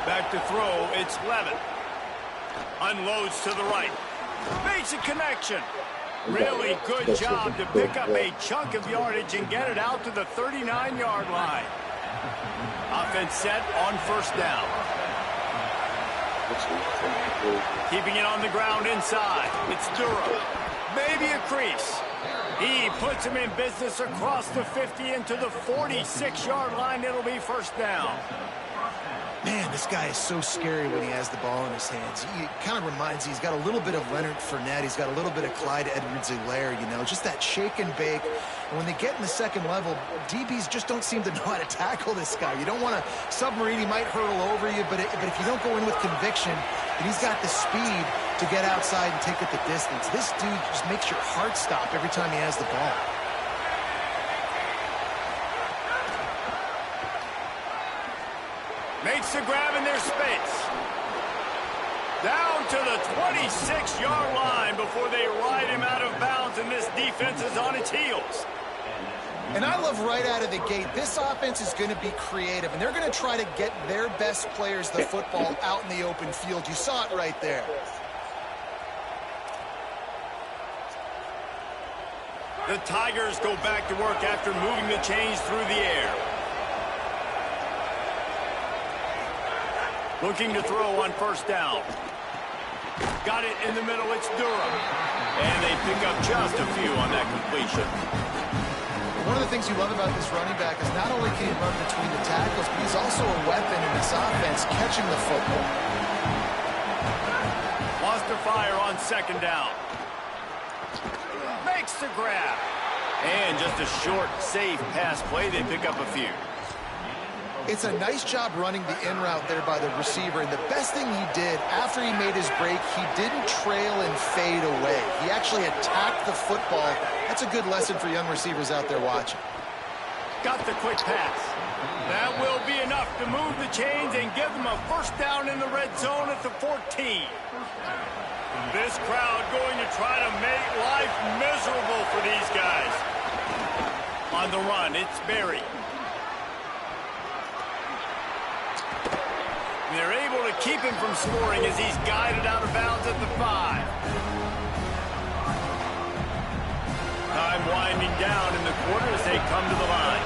Back to throw, it's Levin. Unloads to the right. Makes a connection. Really good job to pick up a chunk of yardage and get it out to the 39-yard line. Offense set on first down. Keeping it on the ground inside. It's Durham. Maybe a crease. He puts him in business across the 50 into the 46-yard line. It'll be first down. Man, this guy is so scary when he has the ball in his hands. He kind of reminds me, he's got a little bit of Leonard Fournette. He's got a little bit of Clyde Edwards-Helaire, you know, just that shake and bake. And when they get in the second level, DBs just don't seem to know how to tackle this guy. You don't want to submarine. He might hurtle over you, but if you don't go in with conviction, and he's got the speed to get outside and take it the distance. This dude just makes your heart stop every time he has the ball. Makes the grab in their space. Down to the 26-yard line before they ride him out of bounds, and this defense is on its heels. And I love right out of the gate, this offense is going to be creative, and they're going to try to get their best players the football out in the open field. You saw it right there. The Tigers go back to work after moving the chains through the air. Looking to throw on first down. Got it in the middle, it's Durham. And they pick up just a few on that completion. One of the things you love about this running back is not only can he run between the tackles, but he's also a weapon in this offense, catching the football. Wants to fire on second down. Makes the grab. And just a short, safe pass play. They pick up a few. It's a nice job running the in route there by the receiver. And the best thing he did after he made his break, he didn't trail and fade away. He actually attacked the football. That's a good lesson for young receivers out there watching. Got the quick pass. That will be enough to move the chains and give them a first down in the red zone at the 14. This crowd going to try to make life miserable for these guys. On the run, it's Berry. They're able to keep him from scoring as he's guided out of bounds at the 5. Time winding down in the quarter as they come to the line.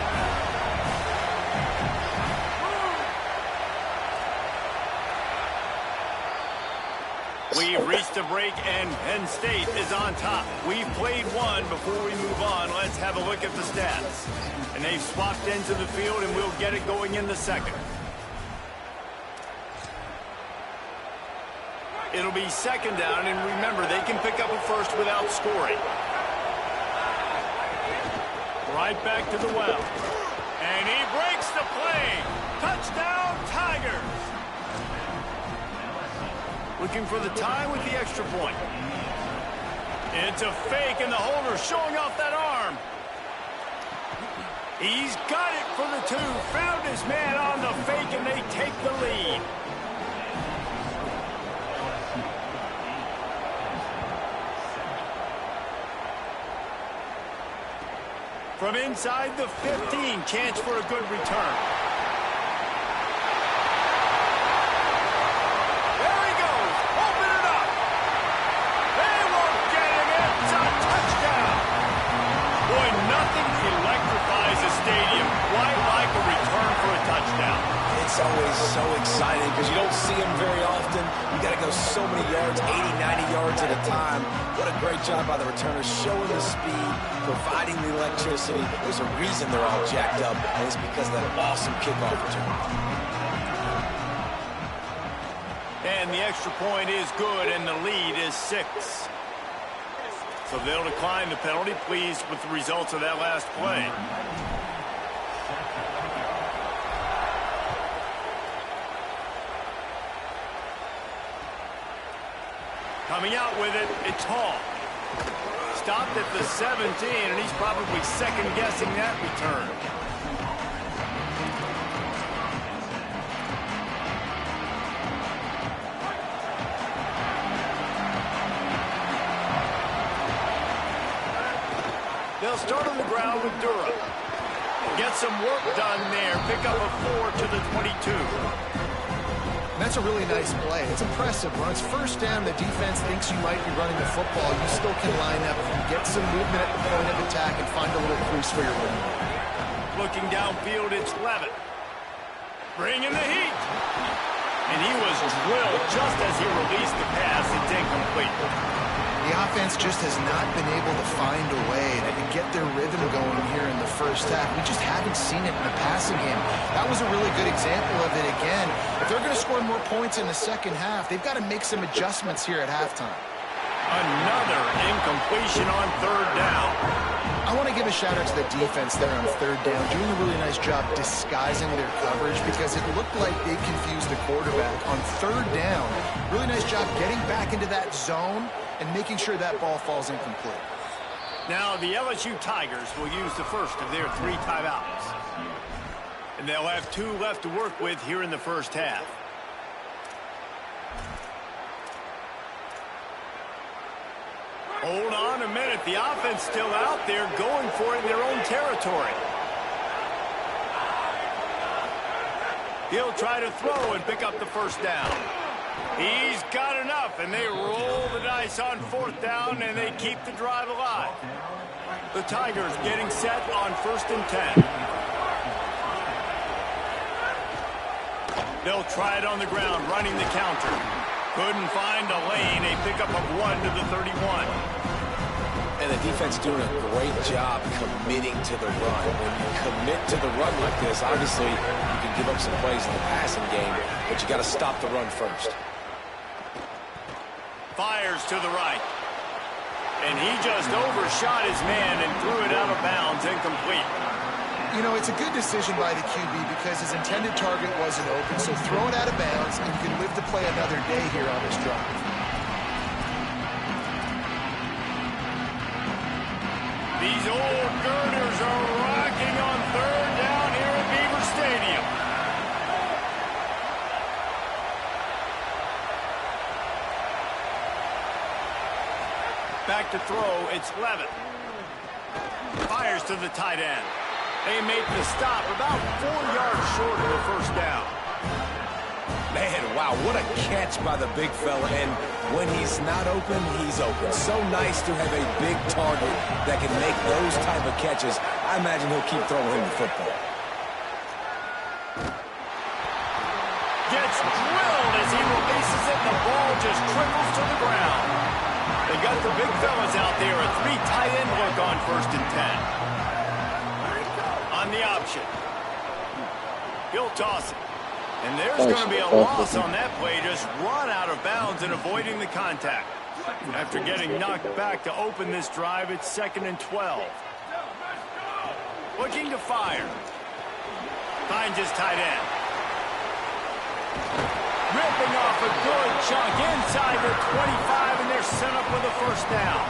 We've reached a break, and Penn State is on top. We've played one. Before we move on, let's have a look at the stats. And they've swapped into the field, and we'll get it going in the second. It'll be second down, and remember, they can pick up a first without scoring. Right back to the well. And he breaks the play. Touchdown, Tigers. Looking for the tie with the extra point. It's a fake, and the holder showing off that arm. He's got it for the 2. Found his man on the fake, and they take the lead. From inside the 15, chance for a good return. There he goes, open it up. They won't get him, it's a touchdown. Boy, nothing electrifies a stadium quite like a return for a touchdown. It's always so exciting because you don't see them very often. You got to go so many yards, 80, 90 yards at a time. What a great job by the returners, showing the speed, providing the electricity. There's a reason they're all jacked up, and it's because of that awesome kickoff return. And the extra point is good, and the lead is 6. So they'll decline the penalty. Pleased with the results of that last play. Coming out with it, it's Hall. Stopped at the 17, and he's probably second-guessing that return. They'll start on the ground with Durham. Get some work done there. Pick up a 4 to the 22. And that's a really nice play. It's impressive. When it's first down, the defense thinks you might be running the football. You still can line up and get some movement at the point of attack and find a little crease for your running back. Looking downfield, it's Levitt. Bringing the heat. And he was drilled just as he released the pass. It's incomplete. The offense just has not been able to find a way to get their rhythm going here in the first half. We just haven't seen it in the passing game. That was a really good example of it again. If they're going to score more points in the second half, they've got to make some adjustments here at halftime. Another incompletion on third down. I want to give a shout out to the defense there on third down, doing a really nice job disguising their coverage because it looked like they confused the quarterback on third down. Really nice job getting back into that zone and making sure that ball falls incomplete. Now the LSU Tigers will use the first of their 3 timeouts. And they'll have 2 left to work with here in the first half. Hold on a minute. The offense still out there going for it in their own territory. He'll try to throw and pick up the first down. He's got enough, and they roll the dice on fourth down, and they keep the drive alive. The Tigers getting set on 1st and 10. They'll try it on the ground, running the counter. Couldn't find a lane. A pickup of 1 to the 31. And the defense doing a great job committing to the run. When you commit to the run like this, obviously you can give up some plays in the passing game, but you got to stop the run first. Fires to the right. And he just overshot his man and threw it out of bounds, incomplete. You know, it's a good decision by the QB because his intended target wasn't open, so throw it out of bounds and you can live to play another day here on this drive. These old girders are rocking on third down here at Beaver Stadium. Back to throw, it's Levitt. Fires to the tight end. They make the stop about 4 yards short of the first down. Man, wow, what a catch by the big fella. And when he's not open, he's open. So nice to have a big target that can make those type of catches. I imagine he'll keep throwing him the football. Gets drilled as he releases it. The ball just trickles to the ground. They got the big fellas out there. A 3 tight end look on 1st and 10. On the option. He'll toss it. And there's going to be a loss on that play. Just run out of bounds and avoiding the contact. After getting knocked back to open this drive, it's 2nd and 12. Looking to fire. Finds his tight end. Ripping off a good chunk inside the 25, and they're set up with a first down.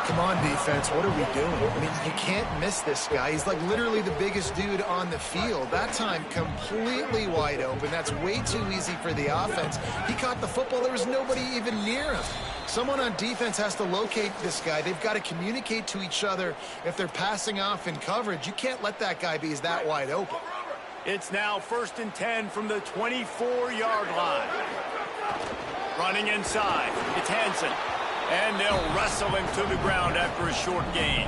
Come on, defense. What are we doing? I mean, you can't miss this guy. He's like literally the biggest dude on the field. That time, completely wide open. That's way too easy for the offense. He caught the football. There was nobody even near him. Someone on defense has to locate this guy. They've got to communicate to each other if they're passing off in coverage. You can't let that guy be that wide open. It's now 1st and 10 from the 24-yard line. Running inside. It's Hansen. And they'll wrestle him to the ground after a short gain.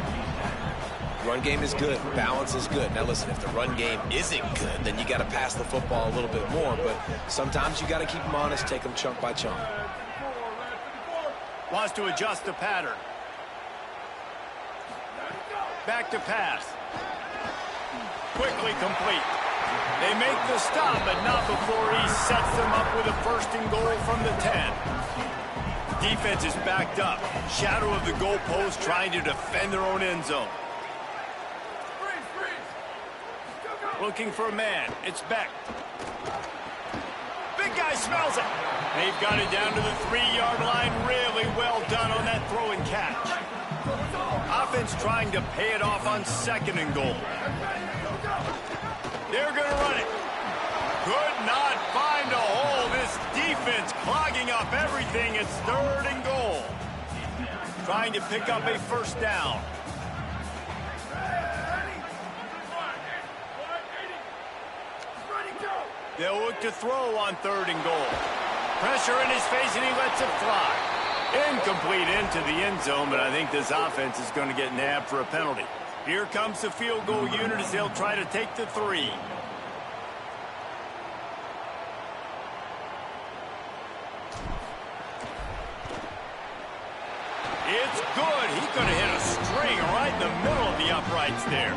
Run game is good. Balance is good. Now listen, if the run game isn't good, then you got to pass the football a little bit more. But sometimes you got to keep them honest, take them chunk by chunk. Wants to adjust the pattern. Back to pass. Quickly complete. They make the stop, but not before he sets them up with a 1st and goal from the 10. Defense is backed up. Shadow of the goalpost trying to defend their own end zone. Looking for a man. It's Beck. Big guy smells it. They've got it down to the 3-yard line. Really well done on that throw and catch. Offense trying to pay it off on 2nd and goal. They're going to run it. Could not find a hole. This defense clogging up everything. It's 3rd and goal. Trying to pick up a first down. They'll look to throw on 3rd and goal. Pressure in his face, and he lets it fly. Incomplete into the end zone, but I think this offense is going to get nabbed for a penalty. Here comes the field goal unit as they'll try to take the 3. It's good. He could have hit a string right in the middle of the uprights there.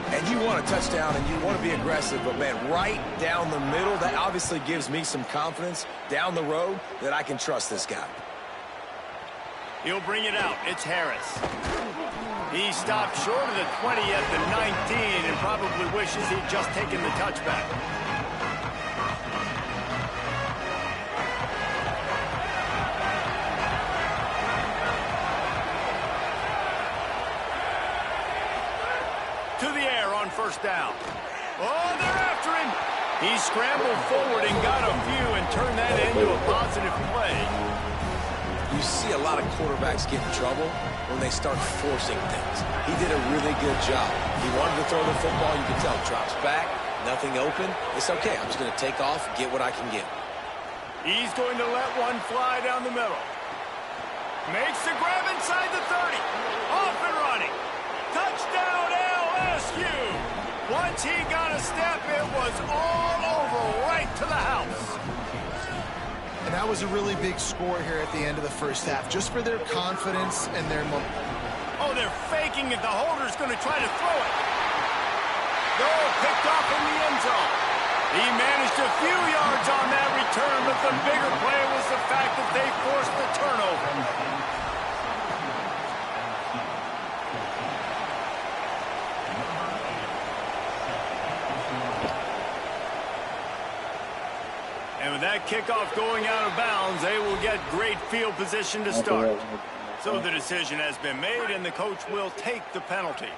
And you want a touchdown and you want to be aggressive, but man, right down the middle, that obviously gives me some confidence down the road that I can trust this guy. He'll bring it out. It's Harris. He stopped short of the 20 at the 19 and probably wishes he'd just taken the touchback. To the air on 1st down. Oh, they're after him. He scrambled forward and got a few and turned that into a positive play. You see a lot of quarterbacks get in trouble when they start forcing things. He did a really good job. He wanted to throw the football. You can tell. Drops back, nothing open. It's okay. I'm just going to take off, get what I can get. He's going to let one fly down the middle. Makes the grab inside the 30. Off and running. Touchdown LSU. Once he got a step, it was all over right to the house. And that was a really big score here at the end of the 1st half, just for their confidence and their momentum. Oh, they're faking it. The holder's going to try to throw it. Goal picked off in the end zone. He managed a few yards on that return, but the bigger play was the fact that they forced the turnover. And with that kickoff going out of bounds, they will get great field position to start. So the decision has been made, and the coach will take the penalty.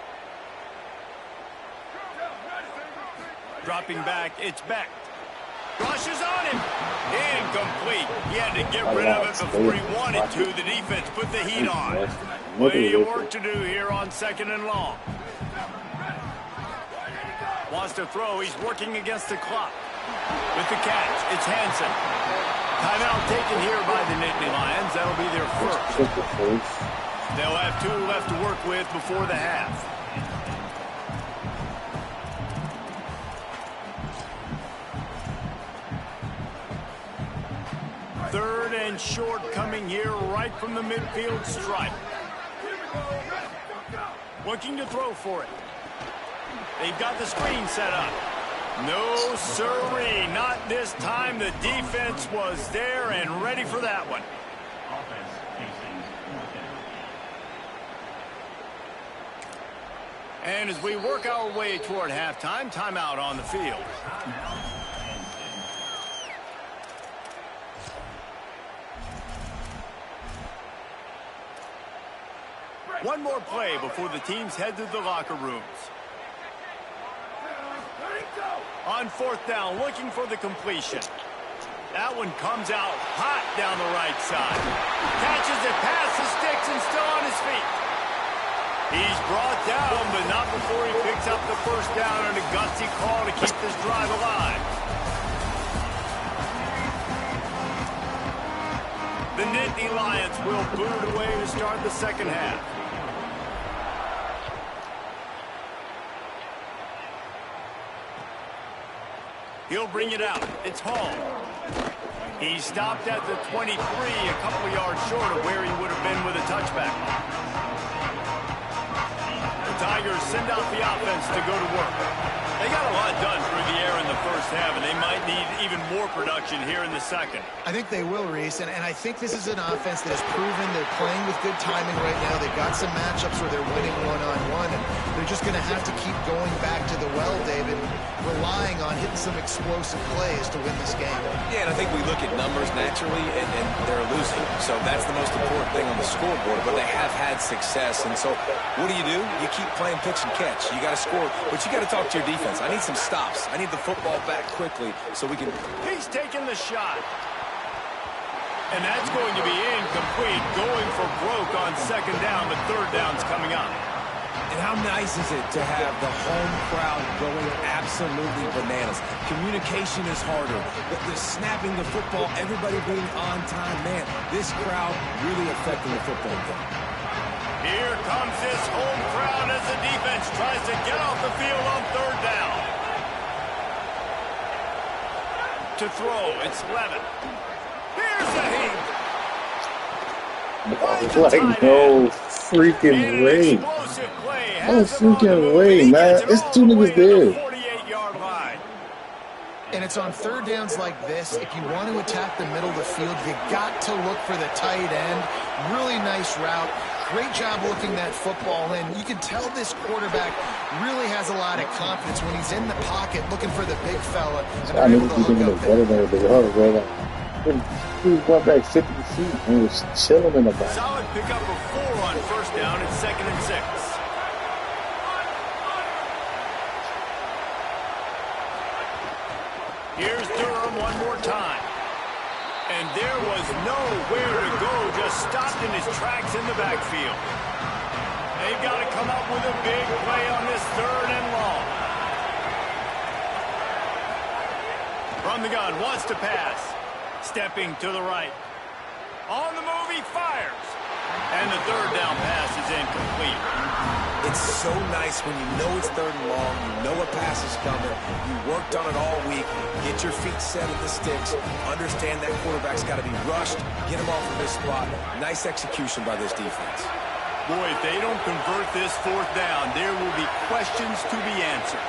Dropping back, it's Beck. Rushes on him. Incomplete. He had to get rid of it before he wanted to. The defense put the heat on. Plenty of work to do here on 2nd and long. Wants to throw. He's working against the clock. With the catch, it's Hansen. Timeout taken here by the Nittany Lions. That'll be their 1st. They'll have 2 left to work with before the half. Third and short coming here right from the midfield stripe. Looking to throw for it. They've got the screen set up. No, sirree, not this time. The defense was there and ready for that one. And as we work our way toward halftime, timeout on the field. One more play before the teams head to the locker rooms. On 4th down, looking for the completion. That one comes out hot down the right side. Catches it past the sticks and still on his feet. He's brought down, but not before he picks up the 1st down and a gutsy call to keep this drive alive. The Nittany Lions will boot it away to start the 2nd half. He'll bring it out. It's Hall. He stopped at the 23, a couple of yards short of where he would have been with a touchback. The Tigers send out the offense to go to work. They got a lot done through the air in the 1st half, and they might need even more production here in the 2nd. I think they will, Reese, and I think this is an offense that has proven they're playing with good timing right now. They've got some matchups where they're winning one-on-one, and they're just going to have to keep going back to the well, David, relying on hitting some explosive plays to win this game. Yeah, and I think we look at numbers naturally, and they're losing. So that's the most important thing on the scoreboard, but they have had success. And so what do? You keep playing pitch and catch. You got to score, but you got to talk to your defense. I need some stops. I need the football back quickly so we can... He's taking the shot. And that's going to be incomplete. Going for broke on 2nd down, but 3rd down's coming up. And how nice is it to have the home crowd going absolutely bananas? Communication is harder. The snapping the football, everybody being on time. Man, this crowd really affecting the football game. Here comes this home crowd as the defense tries to get off the field on third down. To throw, it's Levin. Here's the heat. Like, no freaking way. No freaking way, man. It's two niggas there. And it's on third downs like this. If you want to attack the middle of the field, you got to look for the tight end. Really nice route. Great job looking that football in. You can tell this quarterback really has a lot of confidence when he's in the pocket looking for the big fella. And I knew he was better than everybody else, bro. He went back 50 feet and he was chilling in the back. Solid pickup of 4 on first down and 2nd and 6. Here's Durham one more time. And there was nowhere to go, just stopped in his tracks in the backfield. They've got to come up with a big play on this 3rd and long. From the gun, wants to pass. Stepping to the right. On the move, he fires. And the 3rd down pass is incomplete. It's so nice when you know it's 3rd and long, you know a pass is coming, you worked on it all week, get your feet set at the sticks, understand that quarterback's got to be rushed, get him off of this spot. Nice execution by this defense. Boy, if they don't convert this 4th down, there will be questions to be answered.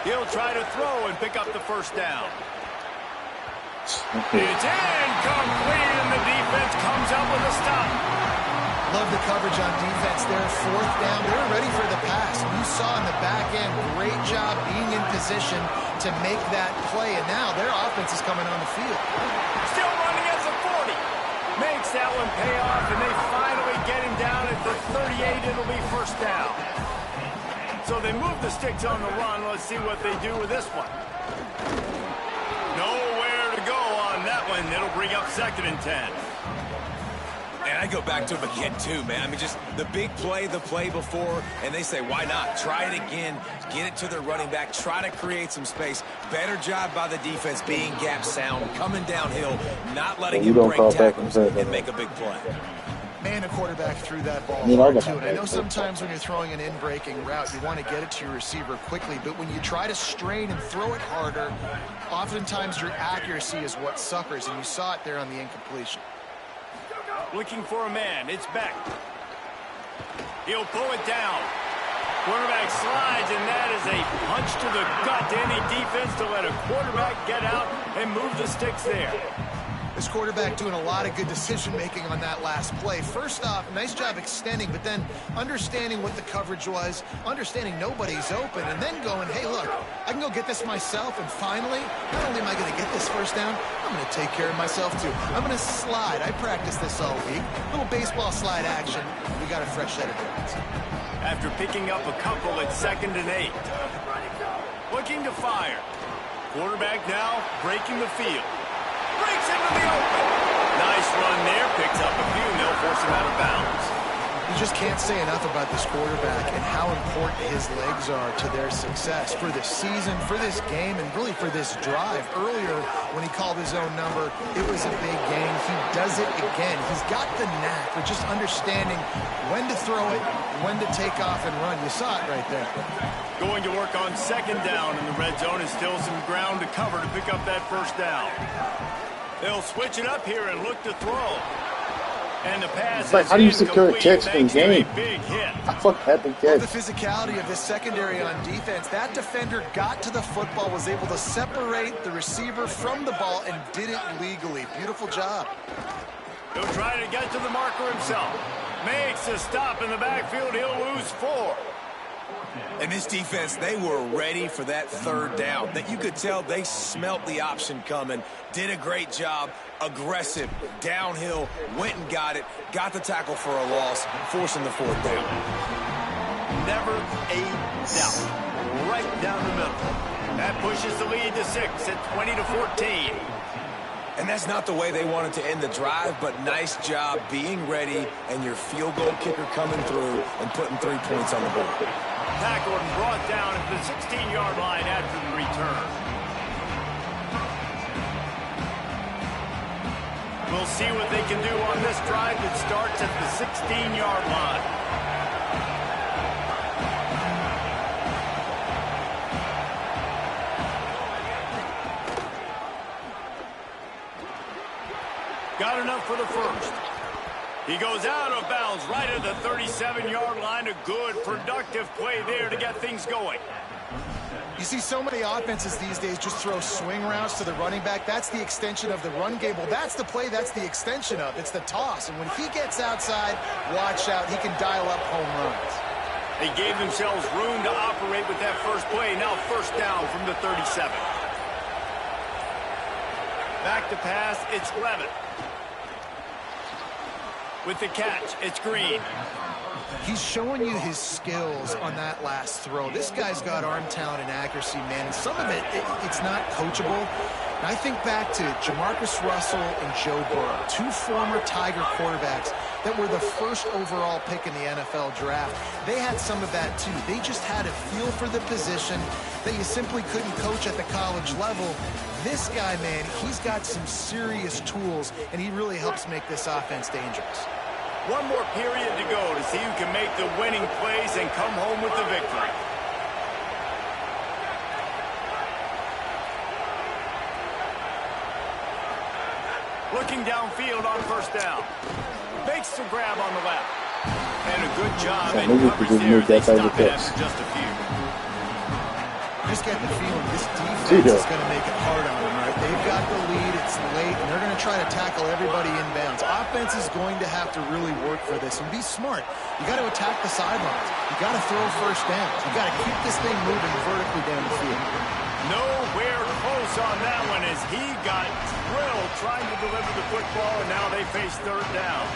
He'll try to throw and pick up the 1st down. It's incomplete, and the defense comes up with a stop. Love the coverage on defense there. 4th down. They're ready for the pass. You saw in the back end, great job being in position to make that play. And now their offense is coming on the field. Still running as a 40. Makes that one pay off, and they finally get him down at the 38. It'll be 1st down. So they move the sticks on the run. Let's see what they do with this one. Nowhere to go on that one. It'll bring up 2nd and 10. And I go back to him again, too, man. I mean, just the big play, the play before, and they say, why not? Try it again, get it to their running back, try to create some space. Better job by the defense being gap sound, coming downhill, not letting him break tackles and make a big play. Man, the quarterback threw that ball hard, too. And I know sometimes when you're throwing an in-breaking route, you want to get it to your receiver quickly. But when you try to strain and throw it harder, oftentimes your accuracy is what suffers. And you saw it there on the incompletion. Looking for a man. It's Beck. He'll pull it down. Quarterback slides, and that is a punch to the gut to any defense to let a quarterback get out and move the sticks there. This quarterback doing a lot of good decision-making on that last play. First off, nice job extending, but then understanding what the coverage was, understanding nobody's open, and then going, hey, look, I can go get this myself, and finally, not only am I going to get this 1st down, I'm going to take care of myself, too. I'm going to slide. I practiced this all week. Little baseball slide action. We got a fresh set of downs. After picking up a couple at 2nd and 8. Looking to fire. Quarterback now breaking the field. Breaks into the open. Nice run there. Picks up a few, and they'll force him out of bounds. You just can't say enough about this quarterback and how important his legs are to their success for this season, for this game, and really for this drive. Earlier, when he called his own number, it was a big game. He does it again. He's got the knack for just understanding when to throw it, when to take off and run. You saw it right there. Going to work on 2nd down in the red zone, and still some ground to cover to pick up that 1st down. They'll switch it up here and look to throw. And the pass it's like, how do you secure a catch in game? I fuck had the catch. Well, the physicality of this secondary on defense, that defender got to the football, was able to separate the receiver from the ball, and did it legally. Beautiful job. He'll try to get to the marker himself. Makes a stop in the backfield. He'll lose 4. And this defense, they were ready for that 3rd down. That you could tell they smelt the option coming. Did a great job. Aggressive, downhill, went and got it. Got the tackle for a loss, forcing the 4th down. Never a doubt. Right down the middle. That pushes the lead to 6 at 20-14. And that's not the way they wanted to end the drive, but nice job being ready and your field goal kicker coming through and putting 3 points on the board. Tackled and brought down at the 16-yard line after the return. We'll see what they can do on this drive that starts at the 16-yard line. Got enough for the first. He goes out of bounds right at the 37-yard line. A good, productive play there to get things going. You see so many offenses these days just throw swing routes to the running back. That's the extension of the run game. Well, that's the play that's the extension of. It's the toss. And when he gets outside, watch out. He can dial up home runs. They gave themselves room to operate with that first play. Now first down from the 37. Back to pass, it's Levitt. With the catch, it's Green. He's showing you his skills on that last throw. This guy's got arm talent and accuracy, man. And some of it's not coachable. And I think back to Jamarcus Russell and Joe Burrow, 2 former Tiger quarterbacks that were the first overall pick in the NFL draft. They had some of that, too. They just had a feel for the position that you simply couldn't coach at the college level. This guy, man, he's got some serious tools, and he really helps make this offense dangerous. One more period to go to see who can make the winning plays and come home with the victory. Looking downfield on first down. Makes the grab on the left. And a good job in coverage there. They stop it after just a few. Just getting the feeling this defense is going to make it hard on them, right? They've got the lead, it's late, and they're going to try to tackle everybody inbounds. Offense is going to have to really work for this and be smart. You got to attack the sidelines. You got to throw first downs. You got to keep this thing moving vertically down the field. Nowhere close on that one as he got drilled trying to deliver the football, and now they face third down.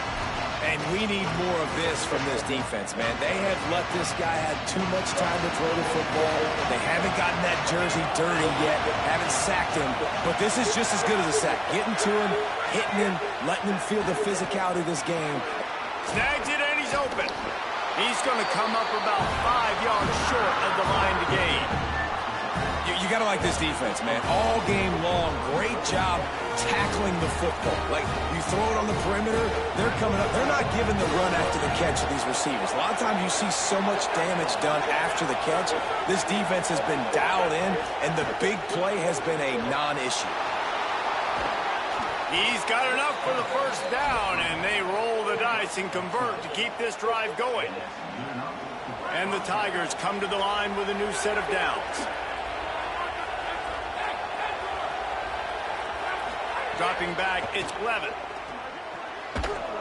And we need more of this from this defense, man. They have let this guy have too much time to throw the football. They haven't gotten that jersey dirty yet, haven't sacked him. But this is just as good as a sack. Getting to him, hitting him, letting him feel the physicality of this game. Snags it, and he's open. He's going to come up about 5 yards short of the line to gain. You got to like this defense, man. All game long, great job tackling the football. Like, you throw it on the perimeter, they're coming up. They're not giving the run after the catch to these receivers. A lot of times you see so much damage done after the catch. This defense has been dialed in, and the big play has been a non-issue. He's got enough for the first down, and they roll the dice and convert to keep this drive going. And the Tigers come to the line with a new set of downs. Dropping back, it's Levitt.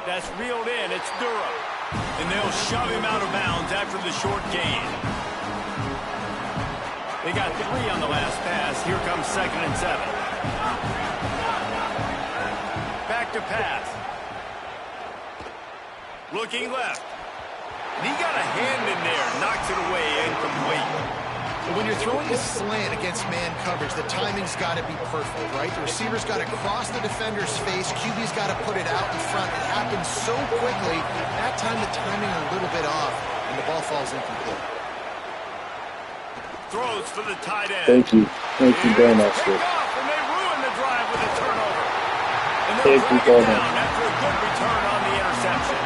That's reeled in, it's Durham. And they'll shove him out of bounds after the short gain. They got 3 on the last pass. Here comes 2nd and 7. Back to pass. Looking left. And he got a hand in there, knocks it away, incomplete. When you're throwing a slant against man coverage, the timing's got to be perfect, right? The receiver's got to cross the defender's face. QB's got to put it out in front. It happens so quickly. That time, the timing a little bit off, and the ball falls incomplete. Throws for the tight end. Thank you. Thank you very much, sir. And they ruin the drive with a turnover. And Thank you very much. After a good return on the interception.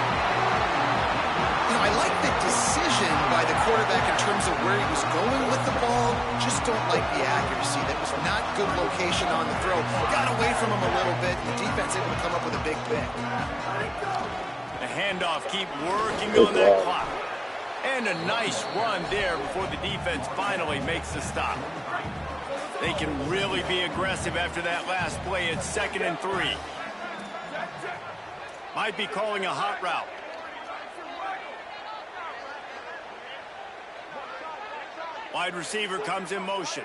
You know, I like the decision by the quarterback in terms of where he was going with the ball. Just don't like the accuracy. That was not good location on the throw. Got away from him a little bit. The defense able to come up with a big pick. The handoff, keep working on that clock. And a nice run there before the defense finally makes the stop. They can really be aggressive after that last play. It's 2nd and 3. Might be calling a hot route. Wide receiver comes in motion.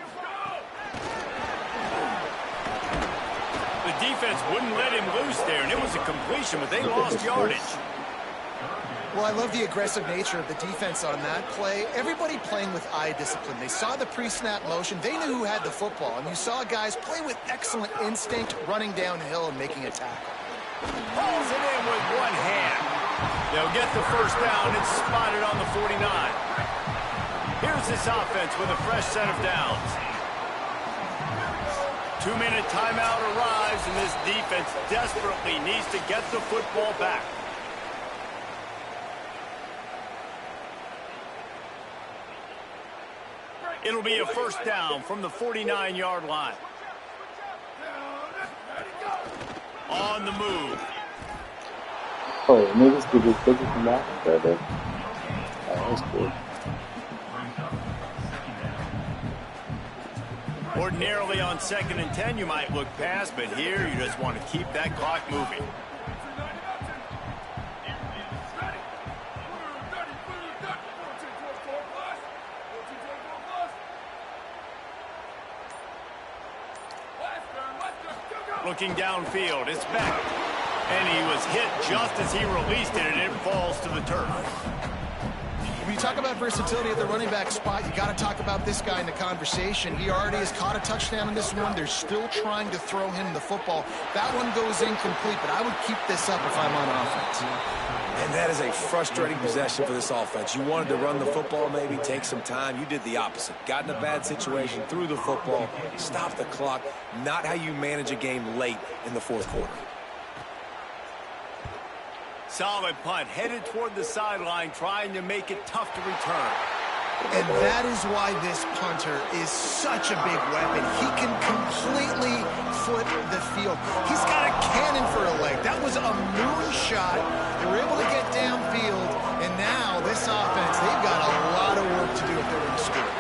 The defense wouldn't let him loose there, and it was a completion, but they lost yardage. Well, I love the aggressive nature of the defense on that play. Everybody playing with eye discipline. They saw the pre-snap motion. They knew who had the football. And you saw guys play with excellent instinct, running downhill and making a tackle. Pulls it in with one hand. They'll get the first down. It's spotted on the 49. Here's this offense with a fresh set of downs. 2-minute timeout arrives, and this defense desperately needs to get the football back. It'll be a first down from the 49-yard line. On the move. Oh, niggas did this bigger from that, brother. Oh, that's cool. Ordinarily on 2nd and 10, you might look past, but here you just want to keep that clock moving. Looking downfield, it's back. And he was hit just as he released it, and it falls to the turf. When you talk about versatility at the running back spot, you got to talk about this guy in the conversation. He already has caught a touchdown in this one. They're still trying to throw him the football. That one goes incomplete, but I would keep this up if I'm on offense. And that is a frustrating possession for this offense. You wanted to run the football, maybe take some time. You did the opposite. Got in a bad situation, threw the football, stopped the clock. Not how you manage a game late in the fourth quarter. Solid punt, headed toward the sideline, trying to make it tough to return. And that is why this punter is such a big weapon. He can completely flip the field. He's got a cannon for a leg. That was a moonshot. They were able to get downfield, and now this offense, they've got a lot of work to do if they're going to score.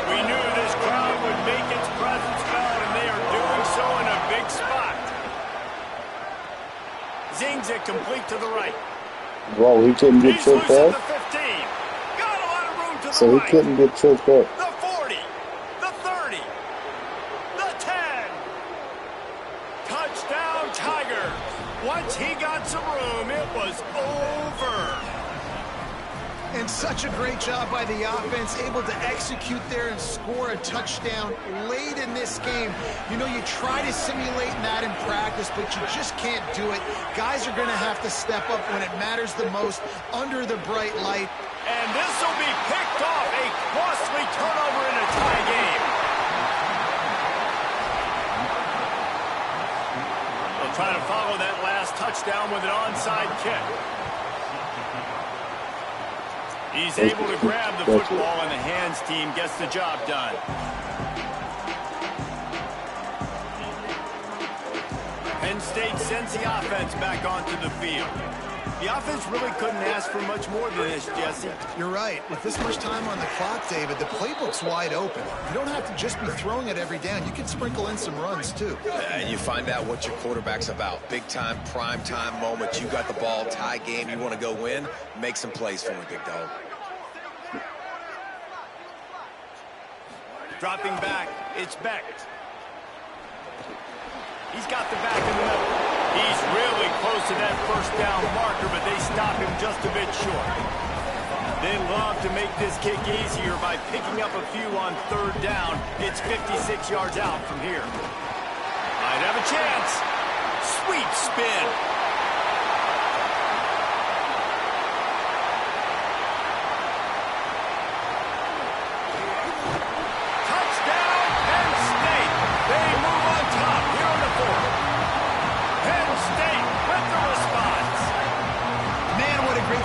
We knew this crowd would make its presence felt, and they are doing so in a big spot. Zings it complete to the right. Whoa, he couldn't get tripped up? The 15. Got a lot of room to the So he right. couldn't get tripped up. The 40. The 30. The 10. Touchdown, Tigers. Once he got some room, it was over. And such a great job by the offense, able to execute there and score a touchdown late in this game. You know, you try to simulate that in practice, but you just can't do it. Guys are going to have to step up when it matters the most under the bright light. And this will be picked off, a costly turnover in a tie game. They'll try to follow that last touchdown with an onside kick. He's able to grab the football, and the hands team gets the job done. Penn State sends the offense back onto the field. The offense really couldn't ask for much more than this, Jesse. You're right. With this much time on the clock, David, the playbook's wide open. You don't have to just be throwing it every down. You can sprinkle in some runs, too. And you find out what your quarterback's about. Big time, prime time moment. You got the ball, tie game. You want to go win? Make some plays for me, big dog. Dropping back, it's Beck. He's got the back in the middle. He's really close to that first down marker, but they stop him just a bit short. They love to make this kick easier by picking up a few on third down. It's 56 yards out from here. Might have a chance. Sweet spin.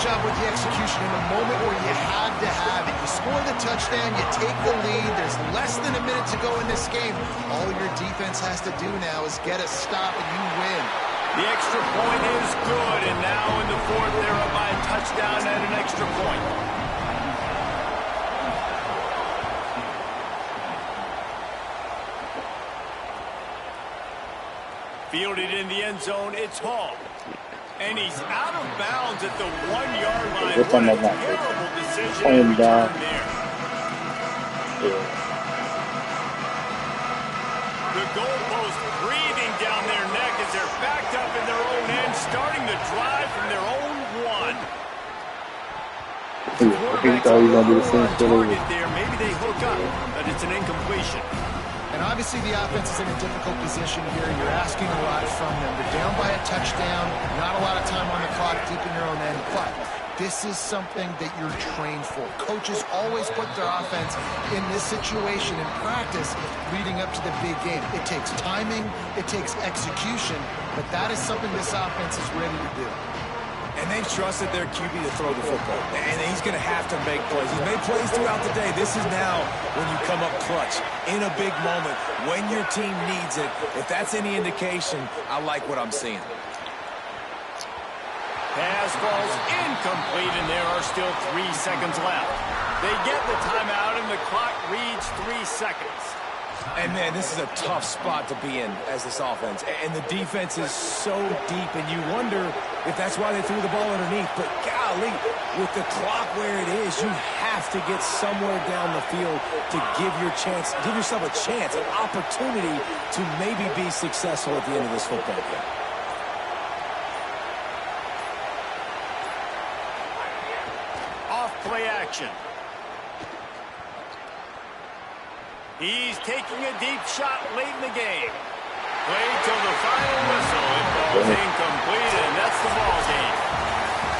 Job with the execution in a moment where you had to have it. You score the touchdown, you take the lead. There's less than a minute to go in this game. All your defense has to do now is get a stop and you win. The extra point is good, and now in the fourth, they're up by a touchdown and an extra point. Fielded in the end zone, it's Hall. And he's out of bounds at the 1-yard line. What a terrible decision in return there. The goalpost breathing down their neck as they're backed up in their own end, starting the drive from their own one. quarterback's thought he was a gonna do the little same on shit over. target there. Maybe they hook up, but it's an incompletion. And obviously the offense is in a difficult position here. You're asking a lot from them. They're down by a touchdown, not a lot of time on the clock, deep in your own end. But this is something that you're trained for. Coaches always put their offense in this situation in practice leading up to the big game. It takes timing, it takes execution, but that is something this offense is ready to do. And they've trusted their QB to throw the football. And he's going to have to make plays. He's made plays throughout the day. This is now when you come up clutch in a big moment when your team needs it. If that's any indication, I like what I'm seeing. Pass falls incomplete, and there are still 3 seconds left. They get the timeout, and the clock reads 3 seconds. And, man, this is a tough spot to be in as this offense. And the defense is so deep, and you wonder if that's why they threw the ball underneath. But, golly, with the clock where it is, you have to get somewhere down the field to give yourself a chance, an opportunity to maybe be successful at the end of this football game. Off-play action. He's taking a deep shot late in the game. Played till the final whistle. It falls incomplete, and that's the ball game.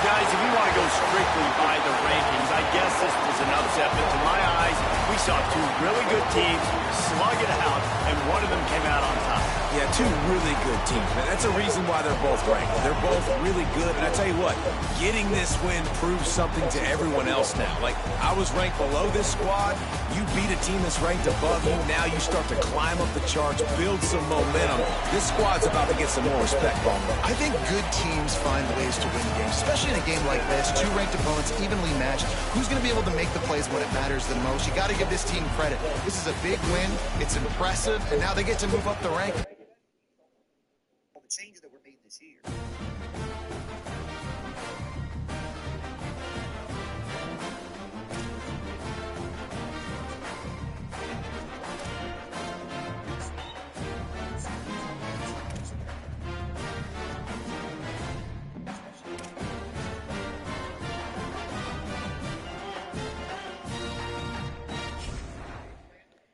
Guys, if you want to go strictly by the rankings, I guess this was an upset, but to my eyes, we saw 2 really good teams slug it out, and one of them came out on top. Yeah, 2 really good teams. Man, that's a reason why they're both ranked. They're both really good. And I tell you what, getting this win proves something to everyone else now. Like, I was ranked below this squad. You beat a team that's ranked above you. Now you start to climb up the charts, build some momentum. This squad's about to get some more respect on them. I think good teams find ways to win games, especially in a game like this. 2 ranked opponents, evenly matched. Who's going to be able to make the plays when it matters the most? You got to give this team credit. This is a big win. It's impressive, and now they get to move up the rank. The changes that were made this year.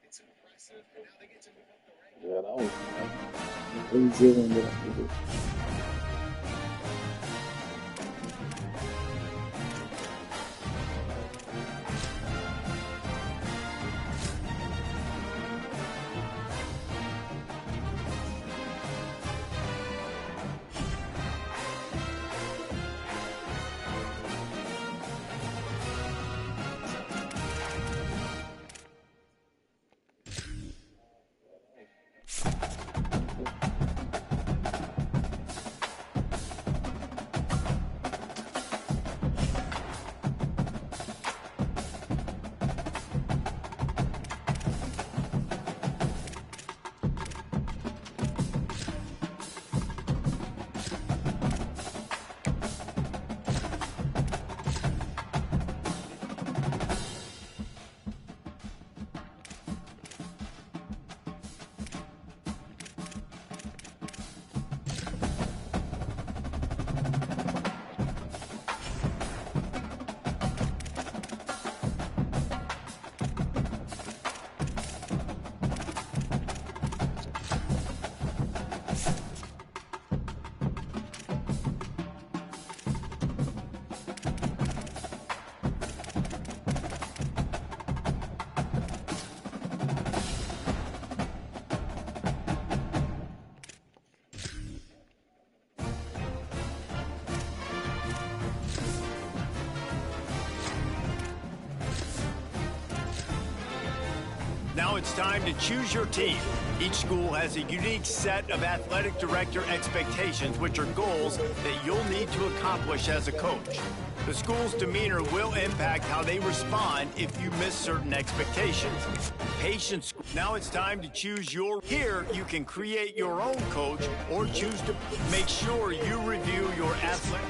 It's impressive, and now they get to move up the rank. Yeah, that was New Zealand. Now it's time to choose your team. Each school has a unique set of athletic director expectations, which are goals that you'll need to accomplish as a coach. The school's demeanor will impact how they respond if you miss certain expectations. Patience. Now it's time to choose your... Here, you can create your own coach or choose to make sure you review your athletic...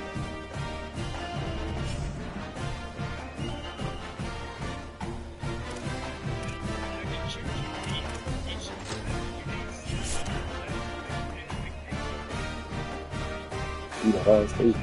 Ohio State.